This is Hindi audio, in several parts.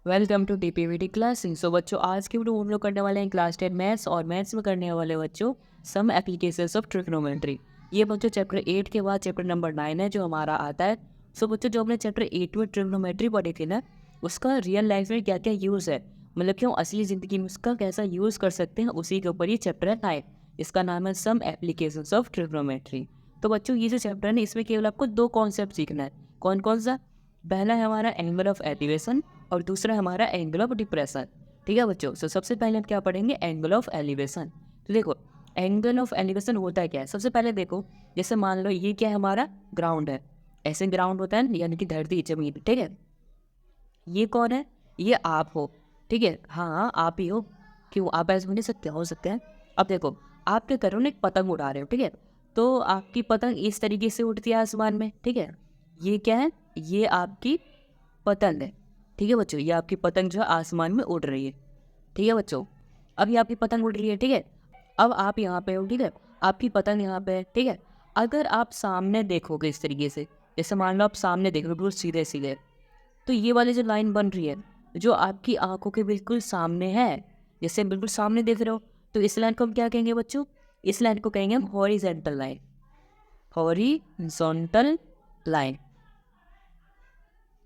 Welcome to DPVT classing. So बच्चों, आज की वीडियो हम लोग करने वाले हैं क्लास 10 मैथ्स, और मैथ्स में करने वाले बच्चों सम एप्लीकेशंस ऑफ ट्रिग्नोमेट्री। ये बच्चों चैप्टर 8 के बाद चैप्टर नंबर 9 है जो हमारा आता है। सो बच्चों, जो हमने चैप्टर 8 में ट्रिग्नोमेट्री पढ़ी थी ना, उसका रियल लाइफ में क्या क्या यूज़ है, मतलब कि हम असली ज़िंदगी में उसका कैसा यूज़ कर सकते हैं, उसी के ऊपर ये चैप्टर है 9। इसका नाम है सम एप्लीकेशंस ऑफ ट्रिग्नोमेट्री। तो बच्चों, ये जो चैप्टर है ना, इसमें केवल आपको दो कॉन्सेप्ट सीखना है। कौन कौन सा? पहला है हमारा एंगल ऑफ एलिवेशन और दूसरा हमारा एंगल ऑफ डिप्रेशन। ठीक है बच्चों, तो सबसे पहले हम क्या पढ़ेंगे? Angle of elevation. तो देखो, एंगल ऑफ एलिवेशन होता है क्या है। सबसे पहले देखो, जैसे मान लो ये क्या है, हमारा ग्राउंड है। ऐसे ग्राउंड होता है यानी कि धरती जमीन, ठीक है। ये कौन है? ये आप हो, ठीक है। हाँ, आप ही हो। क्यों? आप ऐसे हो नहीं सकते? हो सकते हैं। अब देखो, आप क्या कर रहे हो ना, एक पतंग उड़ा रहे हो, ठीक है। तो आपकी पतंग इस तरीके से उड़ती है आसमान में, ठीक है। ये क्या है? ये आपकी पतंग है, ठीक है बच्चों। ये आपकी पतंग जो है आसमान में उड़ रही है, ठीक है बच्चों। अब ये आपकी पतंग उड़ रही है, ठीक है। अब आप यहाँ पे हो, ठीक है। आपकी पतंग यहाँ पे है, ठीक है। अगर आप सामने देखोगे इस तरीके से, जैसे मान लो आप सामने देख रहे हो बिल्कुल सीधे सीधे, तो ये वाली जो लाइन बन रही है, जो आपकी आंखों के बिल्कुल सामने है, जैसे बिल्कुल सामने देख रहे हो, तो इस लाइन को हम क्या कहेंगे बच्चों? इस लाइन को कहेंगे हम हॉरिजेंटल लाइन। हॉरिजॉन्टल लाइन,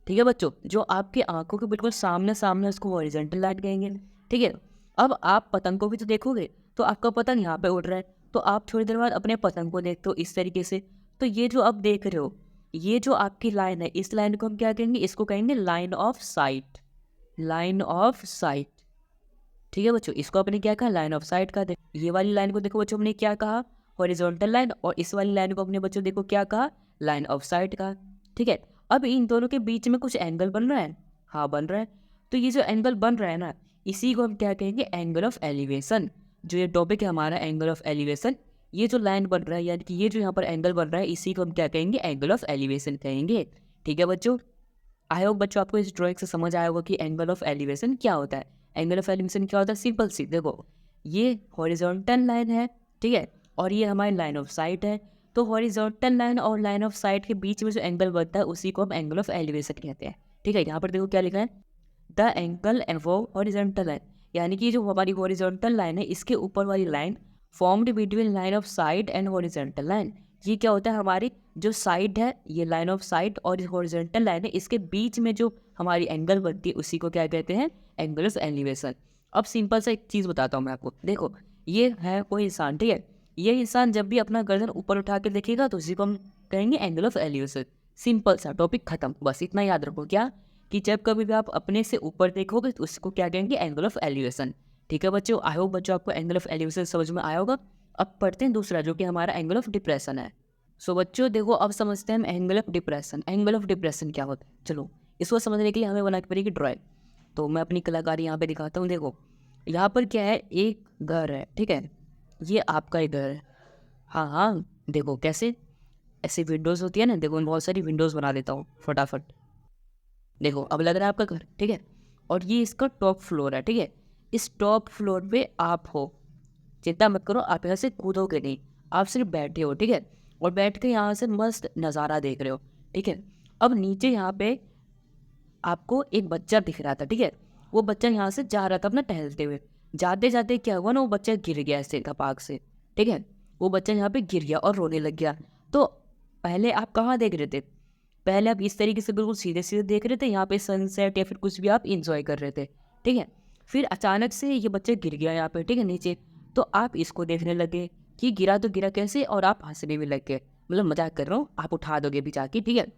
ठीक है बच्चों। जो आपकी आंखों के बिल्कुल सामने सामने, उसको हॉरिजॉन्टल लाइन कहेंगे, ठीक है। अब आप पतंग को भी तो देखोगे, तो आपका पतंग यहाँ पे उड़ रहा है, तो आप थोड़ी देर बाद अपने पतंग को देखते हो इस तरीके से। तो ये जो आप देख रहे हो, ये जो आपकी लाइन है, इस लाइन को हम क्या कहेंगे? इसको कहेंगे line of site. Line of site, ठीक है बच्चों। इसको अपने क्या कहा? लाइन ऑफ साइट का। ये वाली लाइन को देखो बच्चों, हमने क्या कहा? Horizontal line. और इस वाली लाइन को अपने बच्चों देखो क्या कहा? लाइन ऑफ साइट का, ठीक है। अब इन दोनों के बीच में कुछ एंगल बन रहा है। हाँ, बन रहा है। तो ये जो एंगल बन रहा है ना, इसी को हम क्या कहेंगे? Angle of elevation. जो ये टॉपिक है हमारा, एंगल ऑफ एलिवेशन, ये जो लाइन बन रहा है, यानी कि ये जो यहाँ पर एंगल बन रहा है, इसी को हम क्या कहेंगे? एंगल ऑफ एलिवेशन कहेंगे, ठीक है बच्चों। आई होप बच्चों आपको इस ड्राइंग से समझ आया होगा कि एंगल ऑफ एलिवेशन क्या होता है। एंगल ऑफ एलिवेशन क्या होता है? सिंपल सी देखो, ये हॉरिजॉन्टल लाइन है, ठीक है, और ये हमारी लाइन ऑफ साइट है। तो हॉरिजॉन्टल लाइन और लाइन ऑफ साइट के बीच में जो एंगल बनता है, उसी को हम एंगल ऑफ एलिवेशन कहते हैं, ठीक है। यहाँ पर देखो क्या लिखा है? The angle above horizontal line, यानी कि जो हमारी हॉरिजॉन्टल लाइन है, इसके ऊपर वाली line formed between line of site and horizontal line. ये क्या होता है? हमारी जो साइड है, ये लाइन ऑफ साइट और हॉरिजॉन्टल लाइन है, इसके बीच में जो हमारी एंगल बनती है, उसी को क्या कहते हैं? Angle of elevation. अब सिंपल सा एक चीज़ बताता हूँ मैं आपको। देखो, ये है कोई इंसान, ठीक है। ये इंसान जब भी अपना गर्दन ऊपर उठा के देखेगा, तो उसी को हम कहेंगे एंगल ऑफ एलिवेशन। सिंपल सा टॉपिक खत्म। बस इतना याद रखो क्या, कि जब कभी भी आप अपने से ऊपर देखोगे, तो उसको क्या कहेंगे? एंगल ऑफ एलिवेशन, ठीक है बच्चों। आई होप बच्चों आपको एंगल ऑफ एलिवेशन समझ में आया होगा। अब पढ़ते हैं दूसरा, जो कि हमारा एंगल ऑफ डिप्रेशन है। सो बच्चों देखो, अब समझते हैं हम angle of depression. Angle of depression क्या होता है? चलो, इसको समझने के लिए हमें बना के पड़ेगी ड्राइंग। तो मैं अपनी कलाकारी यहाँ पे दिखाता हूँ। देखो, यहाँ पर क्या है? एक घर है, ठीक है। ये आपका ही घर है। हाँ हाँ, देखो कैसे ऐसे विंडोज़ होती है ना, देखो मैं बहुत सारी विंडोज़ बना देता हूँ फटाफट। देखो, अब लग रहा है आपका घर, ठीक है। और ये इसका टॉप फ्लोर है, ठीक है। इस टॉप फ्लोर पे आप हो। चिंता मत करो, आप यहाँ से कूदोगे नहीं, आप सिर्फ बैठे हो, ठीक है। और बैठ के यहाँ से मस्त नज़ारा देख रहे हो, ठीक है। अब नीचे यहाँ पे आपको एक बच्चा दिख रहा था, ठीक है। वो बच्चा यहाँ से जा रहा था अपना टहलते हुए। जाते जाते क्या हुआ ना, वो बच्चा गिर गया ऐसे धपाक से, ठीक है। वो बच्चा यहाँ पे गिर गया और रोने लग गया। तो पहले आप कहाँ देख रहे थे? पहले आप इस तरीके से बिल्कुल सीधे सीधे देख रहे थे, यहाँ पे सनसेट या फिर कुछ भी आप इंजॉय कर रहे थे, ठीक है। फिर अचानक से ये बच्चा गिर गया यहाँ पे, ठीक है, नीचे। तो आप इसको देखने लगे कि गिरा तो गिरा कैसे, और आप हंसने भी लग गए। मतलब मजाक कर रहा हूँ, आप उठा दोगे भी जाके, ठीक है।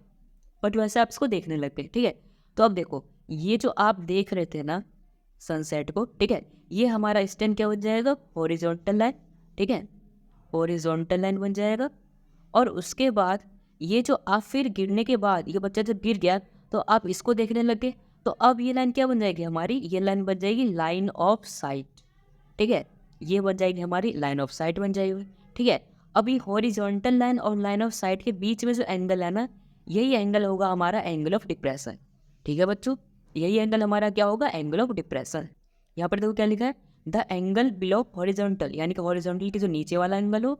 बट वैसे आप इसको देखने लग गए, ठीक है। तो अब देखो, ये जो आप देख रहे थे ना सनसेट को, ठीक है, ये हमारा स्टैंड क्या बन जाएगा? हॉरिजॉन्टल लाइन, ठीक है। हॉरिजॉन्टल लाइन बन जाएगा। और उसके बाद ये जो आप फिर गिरने के बाद, ये बच्चा जब गिर गया, तो आप इसको देखने लगे। तो अब ये लाइन क्या बन जाएगी हमारी? ये लाइन बन जाएगी लाइन ऑफ साइट, ठीक है। ये बन जाएगी हमारी लाइन ऑफ साइट बन जाएगी, ठीक है। अभी हॉरिजॉन्टल लाइन और लाइन ऑफ साइट के बीच में जो एंगल है ना, यही एंगल होगा हमारा एंगल ऑफ डिप्रेशन, ठीक है बच्चों। यही एंगल हमारा क्या होगा? Angle of depression. यहाँ पर देखो क्या लिखा है? द एंगल बिलो हॉरिजॉन्टल, यानी कि हॉरिजॉन्टल के जो नीचे वाला एंगल हो,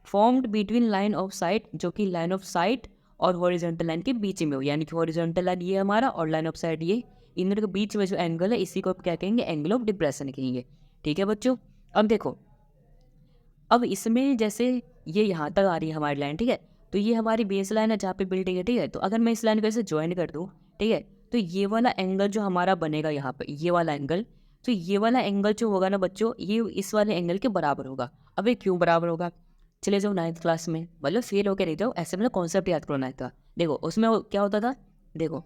formed between line of site, जो कि लाइन ऑफ साइट और हॉरिजॉन्टल लाइन के बीच में हो। यानी कि हॉरिजॉन्टल लाइन ये हमारा और लाइन ऑफ साइट ये, इन दोनों के बीच में जो एंगल है इसी को आप क्या कहेंगे, एंगल ऑफ डिप्रेशन कहेंगे। ठीक है बच्चों। अब देखो, अब इसमें जैसे ये यहाँ तक आ रही है हमारी लाइन, ठीक है, तो ये हमारी बेस लाइन है जहाँ पे बिल्डिंग है, ठीक है। तो अगर मैं इस लाइन को ऐसे ज्वाइन कर दूँ, ठीक है, तो ये वाला एंगल जो हमारा बनेगा यहाँ पे, ये वाला एंगल, तो ये वाला एंगल जो होगा ना बच्चों, ये इस वाले एंगल के बराबर होगा। अब ये क्यों बराबर होगा, चले जाओ 9th क्लास में, मतलब फेल होकर नहीं जाओ, ऐसे मतलब कॉन्सेप्ट याद करो 9th का। देखो उसमें क्या होता था, देखो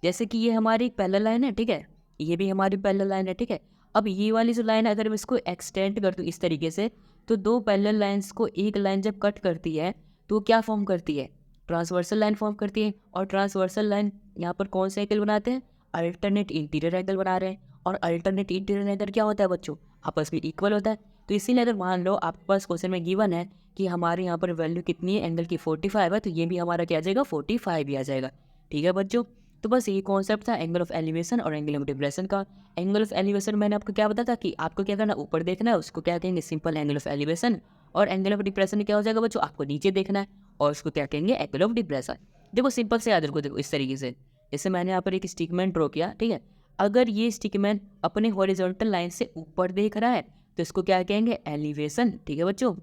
जैसे कि ये हमारी पैरेलल लाइन है, ठीक है, ये भी हमारी पैरेलल लाइन है, ठीक है। अब ये वाली जो लाइन है अगर मैं इसको एक्सटेंड कर दूँ इस तरीके से, तो दो पैरेलल लाइंस को एक लाइन जब कट करती है तो क्या फॉर्म करती है, ट्रांसवर्सल लाइन फॉर्म करती है। और ट्रांसवर्सल लाइन यहाँ पर कौन सा एंगल बनाते हैं, अल्टरनेट इंटीरियर एंगल बना रहे हैं। और अल्टरनेट इंटीरियर एंगल क्या होता है बच्चों, आपस में इक्वल होता है। तो इसीलिए अगर मान लो आपके पास क्वेश्चन में गिवन है कि हमारे यहाँ पर वैल्यू कितनी है, एंगल की 45 है, तो ये भी हमारा क्या आ जाएगा, 45 ही आ जाएगा। ठीक है बच्चों। तो बस यही कॉन्सेप्ट था एंगल ऑफ एलिवेशन और एंगल ऑफ डिप्रेशन का। एंगल ऑफ एलिवेशन मैंने आपको क्या बताया था कि आपको क्या करना है, ऊपर देखना है, उसको क्या कहेंगे, सिंपल एंगल ऑफ एलिवेशन। और एंगल ऑफ डिप्रेशन क्या हो जाएगा बच्चों, आपको नीचे देखना है और उसको क्या कहेंगे, एंगल ऑफ डिप्रेशन। देखो सिंपल से याद रखो, देखो इस तरीके से, जैसे मैंने यहाँ पर एक स्टिकमैन ड्रॉ किया, ठीक है। अगर ये स्टिकमैन अपने हॉरिजॉन्टल लाइन से ऊपर देख रहा है तो इसको क्या कहेंगे, एलिवेशन। ठीक है बच्चों,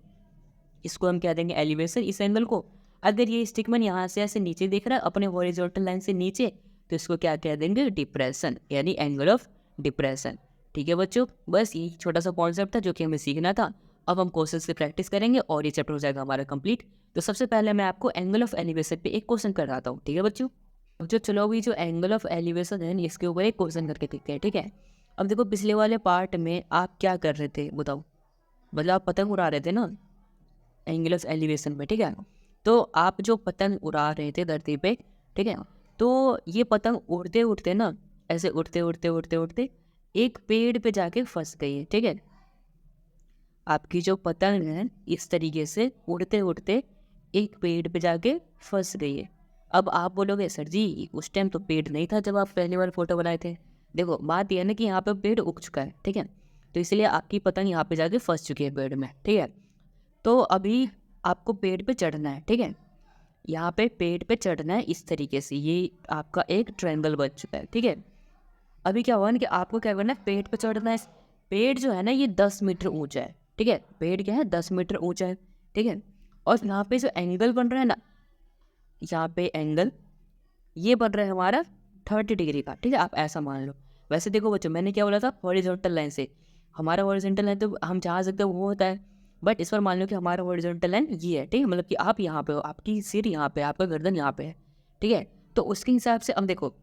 इसको हम क्या देंगे, एलिवेशन इस एंगल को। अगर ये स्टिकमैन यहाँ से ऐसे नीचे देख रहा है अपने हॉरिजॉन्टल लाइन से नीचे, तो इसको क्या कह देंगे, डिप्रेशन, यानी एंगल ऑफ डिप्रेशन। ठीक है बच्चों, बस यही छोटा सा कॉन्सेप्ट था जो कि हमें सीखना था। अब हम क्वेश्चन से प्रैक्टिस करेंगे और ये चैप्टर हो जाएगा हमारा कंप्लीट। तो सबसे पहले मैं आपको एंगल ऑफ एलिवेशन पे एक क्वेश्चन कराता हूँ। ठीक है बच्चों, जो चलो अभी जो एंगल ऑफ एलिवेशन है इसके ऊपर एक क्वेश्चन करके देखते हैं। ठीक है, अब देखो पिछले वाले पार्ट में आप क्या कर रहे थे बताओ, मतलब आप पतंग उड़ा रहे थे ना एंगल ऑफ एलिवेशन में, ठीक है। तो आप जो पतंग उड़ा रहे थे धरती पे, ठीक है, तो ये पतंग उड़ते उड़ते ना, ऐसे उड़ते उड़ते उड़ते उड़ते एक पेड़ पे जाके फंस गई है। ठीक है, आपकी जो पतंग है इस तरीके से उड़ते उड़ते एक पेड़ पे जाके फंस गई है। अब आप बोलोगे सर जी उस टाइम तो पेड़ नहीं था जब आप पहली बार फोटो बनाए थे। देखो बात यह है ना कि यहाँ पे पेड़ उग चुका है, ठीक है, तो इसलिए आपकी पतंग यहाँ पे जाके फंस चुकी है पेड़ में। ठीक है, तो अभी आपको पेड़ पे चढ़ना है। ठीक है, यहाँ पे पेड़ पे चढ़ना है इस तरीके से, ये आपका एक ट्रायंगल बन चुका है। ठीक है, अभी क्या हुआ ना कि आपको क्या करना है, पेड़ पे चढ़ना है। पेड़ जो है ना ये 10 मीटर ऊंचा है। ठीक है, पेड़ क्या है, 10 मीटर ऊंचा है। ठीक है, और यहाँ पे जो एंगल बन रहा है ना, यहाँ पे एंगल ये बन रहा है हमारा 30 डिग्री का। ठीक है, आप ऐसा मान लो। वैसे देखो बच्चों मैंने क्या बोला था, हॉरिजॉन्टल लाइन से, हमारा हॉरिजॉन्टल लाइन तो हम जहाँ सकते हैं वो होता है, बट इस पर मान लो कि हमारा हॉरिजॉन्टल लाइन ये है। ठीक है, मतलब कि आप यहाँ पे हो, आपकी सिर यहाँ पे, आपका गर्दन यहाँ पे है। ठीक है, तो उसके हिसाब से अब देखो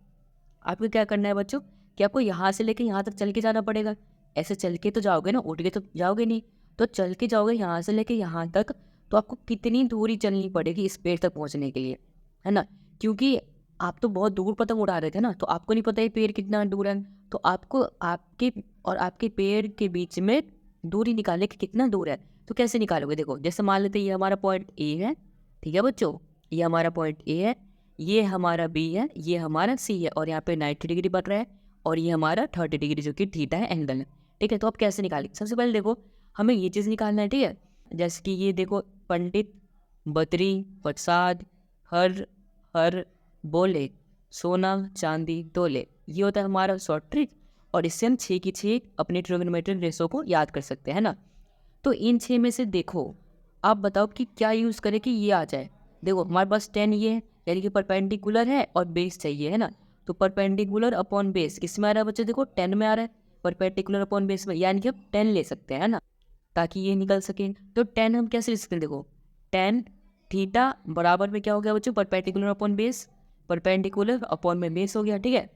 आपको क्या करना है बच्चों, कि आपको यहाँ से लेके यहाँ तक चल के जाना पड़ेगा। ऐसे चल के तो जाओगे ना, उठ के तो जाओगे नहीं, तो चल के जाओगे यहाँ से लेके यहाँ तक, तो आपको कितनी दूरी चलनी पड़ेगी इस पेड़ तक पहुँचने के लिए, है ना। क्योंकि आप तो बहुत दूर पतंग उड़ा रहे थे ना, तो आपको नहीं पता ये पेड़ कितना दूर है, तो आपको आपके और आपके पेड़ के बीच में दूरी निकालने की कितना दूर है। तो कैसे निकालोगे, देखो जैसे मान लेते ये हमारा पॉइंट ए है, ठीक है बच्चों, ये हमारा पॉइंट ए है, ये हमारा बी है, ये हमारा सी है, और यहाँ पे 90 डिग्री बन रहा है, और ये हमारा 30 डिग्री जो कि थीटा है, एंगल है। ठीक है, तो आप कैसे निकालेंगे, सबसे पहले देखो हमें ये चीज़ निकालना है। ठीक है, जैसे कि ये देखो पंडित बद्री प्रसाद हर हर बोले सोना चांदी तोले, ये होता है हमारा शॉर्ट ट्रिक। और इससे हम 6 की 6 अपने ट्रिग्नोमेट्रिक रेशो को याद कर सकते हैं ना। तो इन 6 में से देखो आप बताओ कि क्या यूज़ करें कि ये आ जाए। देखो हमारे पास 10 ये है, यानी कि परपेंडिकुलर है और बेस चाहिए, है ना। तो परपेंडिकुलर अपॉन बेस किस में आ रहा है बच्चे, देखो 10 में आ रहा है, परपेंडिकुलर अपॉन बेस में, यानी कि हम 10 ले सकते हैं, है ना, ताकि ये निकल सके। तो 10 हम कैसे लिख सकते हैं, देखो 10 थीटा बराबर में क्या हो गया बच्चों, perpendicular upon base, perpendicular upon में बेस हो गया। ठीक है,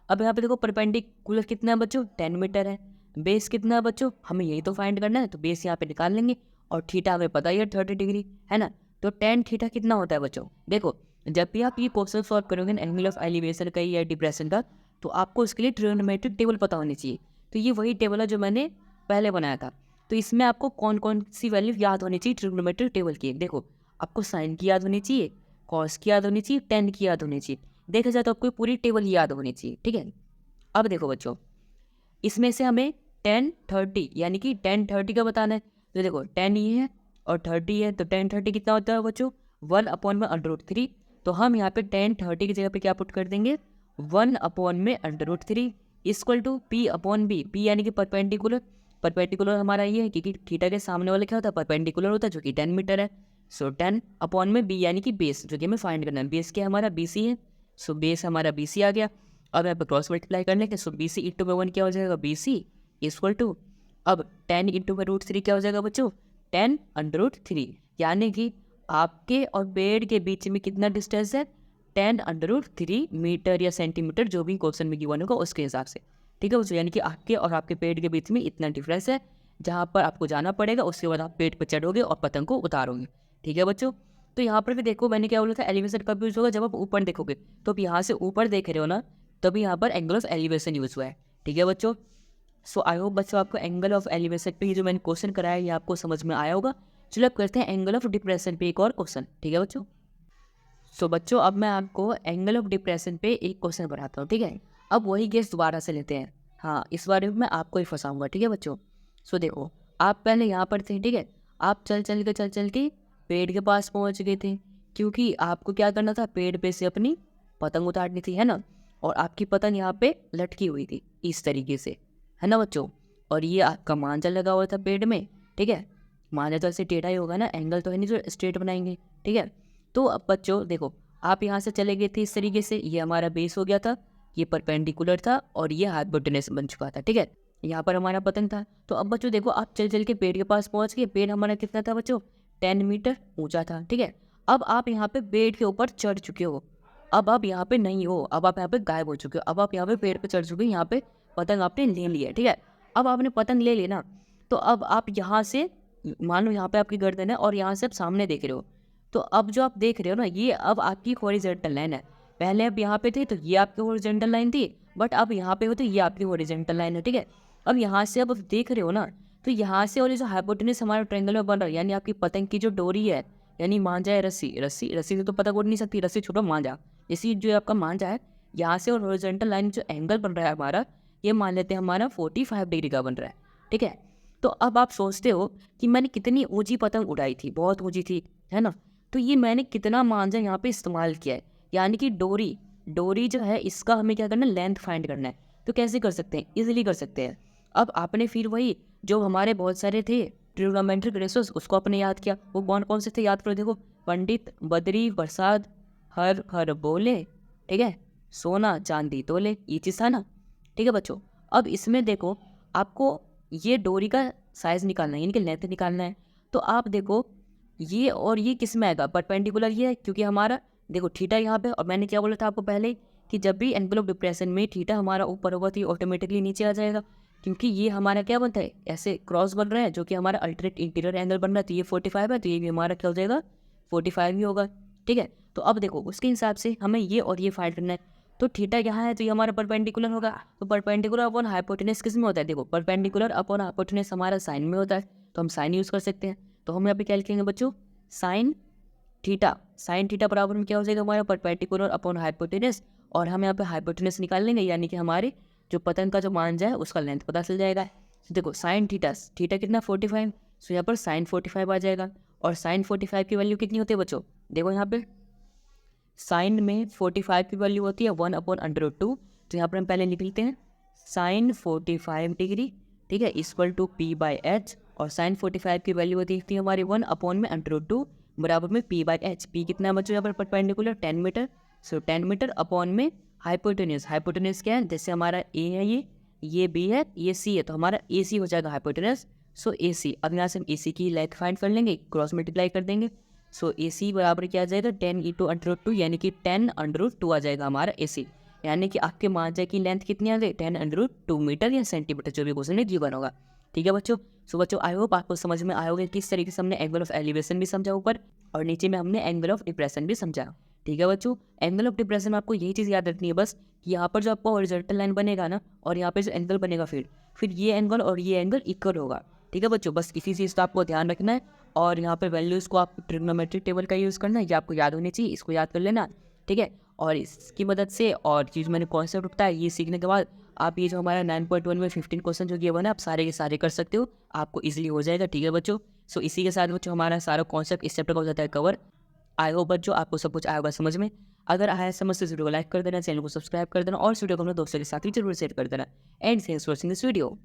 अब यहाँ पे देखो परपेंडिकुलर कितना है बच्चों, 10 मीटर है, बेस कितना है बच्चों, हमें यही तो फाइंड करना है, तो बेस यहाँ पे निकाल लेंगे, और थीटा हमें पता ही है 30 डिग्री, है ना। तो 10 थीटा कितना होता है बच्चों, देखो जब भी आप ये क्वेश्चन सॉल्व करोगे एंगल ऑफ एलिवेशन का या डिप्रेशन का, तो आपको उसके लिए ट्रिग्नोमेट्रिक टेबल पता होनी चाहिए। तो ये वही टेबल है जो मैंने पहले बनाया था। तो इसमें आपको कौन कौन सी वैल्यू याद होनी चाहिए ट्रिग्नोमेट्रिक टेबल की, देखो आपको साइन की याद होनी चाहिए, कॉस की याद होनी चाहिए, टेन की याद होनी चाहिए, देखा जाए तो आपको पूरी टेबल याद होनी चाहिए। ठीक है, अब देखो बच्चों इसमें से हमें 10 30 यानी कि 10 30 का बताना है। तो देखो 10 ये है और 30 है, तो 10 30 कितना होता है बच्चों, 1/√3। तो हम यहाँ पे 10 30 की जगह पे क्या पुट कर देंगे, 1/√3 इक्वल टू P/B। P यानी कि परपेंडिकुलर, परपेंडिकुलर हमारा ये है क्योंकि थीटा के सामने वाला क्या होता है, परपेंडिकुलर होता है, जो कि 10 मीटर है। सो 10/B यानी कि बेस, जो कि हमें फाइंड करना है। बेस क्या हमारा BC है, सो बेस हमारा BC आ गया। अब यहाँ पे क्रॉस मल्टीप्लाई कर लेंगे, सो BC इंटू में 1 क्या हो जाएगा, BC इक्वल टू, अब 10 इंटू में √3 क्या हो जाएगा बच्चों, 10/3, यानी कि आपके और पेड़ के बीच में कितना डिस्टेंस है, 10/3 मीटर या सेंटीमीटर, जो भी क्वेश्चन में गिवन होगा उसके हिसाब से। ठीक है बच्चों, यानी कि आपके और आपके पेड़ के बीच में इतना डिफरेंस है, जहाँ पर आपको जाना पड़ेगा, उसके बाद आप पेड़ पर चढ़ोगे और पतंग को उतारोगे। ठीक है बच्चों, तो यहाँ पर भी देखो मैंने क्या बोला था, एलिवेशन कब यूज होगा, जब आप ऊपर देखोगे। तो अब यहाँ से ऊपर देख रहे हो ना, तभी यहाँ पर एंगल ऑफ एलिवेशन यूज हुआ है। ठीक है बच्चों, सो आई होप बच्चों आपको एंगल ऑफ एलिवेशन पे ये जो मैंने क्वेश्चन कराया ये आपको समझ में आया होगा। चलो अब करते हैं एंगल ऑफ डिप्रेशन पे एक और क्वेश्चन। ठीक है बच्चों, सो बच्चों अब मैं आपको एंगल ऑफ डिप्रेशन पे एक क्वेश्चन बनाता हूँ। ठीक है, अब वही केस दोबारा से लेते हैं। हाँ, इस बारे में मैं आपको ही फंसाऊंगा। ठीक है बच्चों, सो देखो आप पहले यहाँ पर थे। ठीक है, आप चल चल के पेड़ के पास पहुँच गए थे, क्योंकि आपको क्या करना था, पेड़ पे से अपनी पतंग उतारनी थी, है ना। और आपकी पतंग यहाँ पे लटकी हुई थी इस तरीके से, है ना बच्चों। और ये आपका मांझा लगा हुआ था पेड़ में। ठीक है, मांझा तो ऐसे टेढ़ा ही होगा ना, एंगल तो है नहीं जो स्ट्रेट बनाएंगे। ठीक है, तो अब बच्चों देखो आप यहाँ से चले गए थे इस तरीके से, ये हमारा बेस हो गया था, ये परपेंडिकुलर था और ये हाइपोटेनस बन चुका था। ठीक है, यहाँ पर हमारा पतंग था। तो अब बच्चों देखो आप चल के पेड़ के पास पहुँच गए। पेड़ हमारा कितना था बच्चों, 10 मीटर ऊंचा था। ठीक है, अब आप यहाँ पे पेड़ के ऊपर चढ़ चुके हो, अब आप यहाँ पे नहीं हो, अब आप यहाँ पे गायब हो चुके हो, अब आप यहाँ पे पेड़ पे चढ़ चुके हो, यहाँ पे पतंग आपने ले लिया। ठीक है, अब आपने पतंग ले लेना, तो अब आप यहाँ से मान लो यहाँ पे आपकी गर्दन है और यहाँ से आप सामने देख रहे हो। तो अब जो आप देख रहे हो ना, ये अब आपकी हॉरिजॉन्टल लाइन है। पहले आप यहाँ पे थे तो ये आपकी हॉरिजॉन्टल लाइन थी, बट अब यहाँ पे हो तो ये आपकी हॉरिजॉन्टल लाइन है। ठीक है, अब यहाँ से अब आप देख रहे हो ना, तो यहाँ से और ये जो हाइपोटेनस हमारे ट्रायंगल में बन रहा है, यानी आपकी पतंग की जो डोरी है, यानी मांझा है, रस्सी रस्सी रस्सी से तो पतंग उड़ नहीं सकती, रस्सी छोड़ो मांझा, इसी जो आपका मांझा है, यहाँ से और हॉरिजॉन्टल लाइन जो एंगल बन रहा है हमारा, ये मान लेते हैं हमारा 45 डिग्री का बन रहा है। ठीक है, तो अब आप सोचते हो कि मैंने कितनी ऊंची पतंग उड़ाई थी, बहुत ऊंची थी, है ना। तो ये मैंने कितना मांझा यहाँ पे इस्तेमाल किया है, यानी कि डोरी डोरी जो है इसका हमें क्या करना है, लेंथ फाइंड करना है। तो कैसे कर सकते हैं, इजीली कर सकते हैं। अब आपने फिर वही जो हमारे बहुत सारे थे ट्रिग्नोमेट्रिक रेशियोज, उसको आपने याद किया। वो कौन कौन से थे याद करो, देखो पंडित बद्री प्रसाद हर हर बोले, ठीक है, सोना चांदी तोले, ये चीज़ था ना। ठीक है बच्चों, अब इसमें देखो आपको ये डोरी का साइज़ निकालना है, यानी कि लेंथ निकालना है। तो आप देखो ये और ये किस में आएगा, परपेंडिकुलर ये है, क्योंकि हमारा देखो थीटा यहाँ पे, और मैंने क्या बोला था आपको पहले कि जब भी एंगल ऑफ डिप्रेशन में थीटा हमारा ऊपर होगा तो ये ऑटोमेटिकली नीचे आ जाएगा, क्योंकि ये हमारा क्या बनता है, ऐसे क्रॉस बन रहा है जो कि हमारा अल्टरनेट इंटीरियर एंगल बन रहा है। तो ये 45 है, तो ये भी हमारा क्या हो जाएगा, 45 ही होगा। ठीक है, तो अब देखो उसके हिसाब से हमें ये और ये फाइंड करना है। तो थीटा यहाँ है तो ये हमारा परपेंडिकुलर होगा। तो परपेंडिकुलर अपॉन हाइपोटेनस किस में होता है, देखो परपेंडिकुलर अपॉन हाइपोटेनस हमारा साइन में होता है, तो हम साइन यूज़ कर सकते हैं। तो हम यहाँ पे क्या लिखेंगे बच्चों, साइन थीटा बराबर में क्या हो जाएगा हमारा, परपेंडिकुलर अपॉन हाइपोटेनस, और हम यहाँ पे हाइपोटेनस निकाल लेंगे, यानी कि हमारे जो पतंग का जो मांझा है उसका लेंथ पता चल जाएगा। तो देखो साइन थीटा कितना 45, सो यहाँ पर साइन 45 आ जाएगा। और साइन 45 की वैल्यू कितनी होती है बच्चों, देखो यहाँ पे साइन में 45 की वैल्यू होती है 1/√2। तो यहाँ पर हम पहले लिख लेते हैं साइन 45 डिग्री, ठीक है, इक्वल टू P/H, और साइन 45 की वैल्यू होती है हमारी 1/√2 बराबर में P/H। P कितना है बच्चों यहाँ पर परपेंडिकुलर 10 मीटर, सो 10 मीटर अपॉन में हाइपोटेनस क्या है, जैसे हमारा A है, ये B है, ये C है, तो हमारा AC हो जाएगा हाइपोटेनस, सो AC। अब यहाँ से हम AC की लेंथ फाइंड कर लेंगे, क्रॉस मल्टीप्लाई कर देंगे। सो AC बराबर क्या आ जाएगा 10 × √2, यानी कि 10/2 आ जाएगा हमारा AC, यानी कि आपके मांझा की लेंथ कितनी आ गई 10/2 मीटर या सेंटीमीटर, जो भी क्वेश्चन है जीवन होगा। ठीक है बच्चों, सो बच्चों आई होप आपको समझ में आया होगा किस तरीके से हमने एंगल ऑफ एलिवेशन भी समझा ऊपर, और नीचे में हमने एंगल ऑफ डिप्रेशन भी समझा। ठीक है बच्चों, एंगल ऑफ डिप्रेशन में आपको यही चीज़ याद रखनी है बस, कि यहाँ पर जो आपको हॉरिजॉन्टल लाइन बनेगा ना, और यहाँ पे जो एंगल बनेगा फिर ये एंगल और ये एंगल इक्वल होगा। ठीक है बच्चों, बस इसी चीज़ का आपको ध्यान रखना है। और यहाँ पर वैल्यूज़ को आप ट्रिग्नोमेट्रिक टेबल का यूज़ करना है, ये आपको याद होनी चाहिए, इसको याद कर लेना। ठीक है, और इसकी मदद से और चीज़ मैंने कॉन्सेप्ट बताया, ये सीखने के बाद आप ये जो हमारा 9.1 में 15 क्वेश्चन जो गिवन है आप सारे के सारे कर सकते हो, आपको इजीली हो जाएगा। ठीक है बच्चों, सो इसी के साथ बच्चों हमारा सारा कॉन्सेप्ट इस चैप्टर का हो जाता है कवर। आई होप बच्चों आपको सब कुछ आया होगा समझ में। अगर आया समझ से इस वीडियो को लाइक कर देना, चैनल को सब्सक्राइब कर देना और इस वीडियो को अपने दोस्तों के साथ भी जरूर शेयर कर देना। And thanks for watching this video.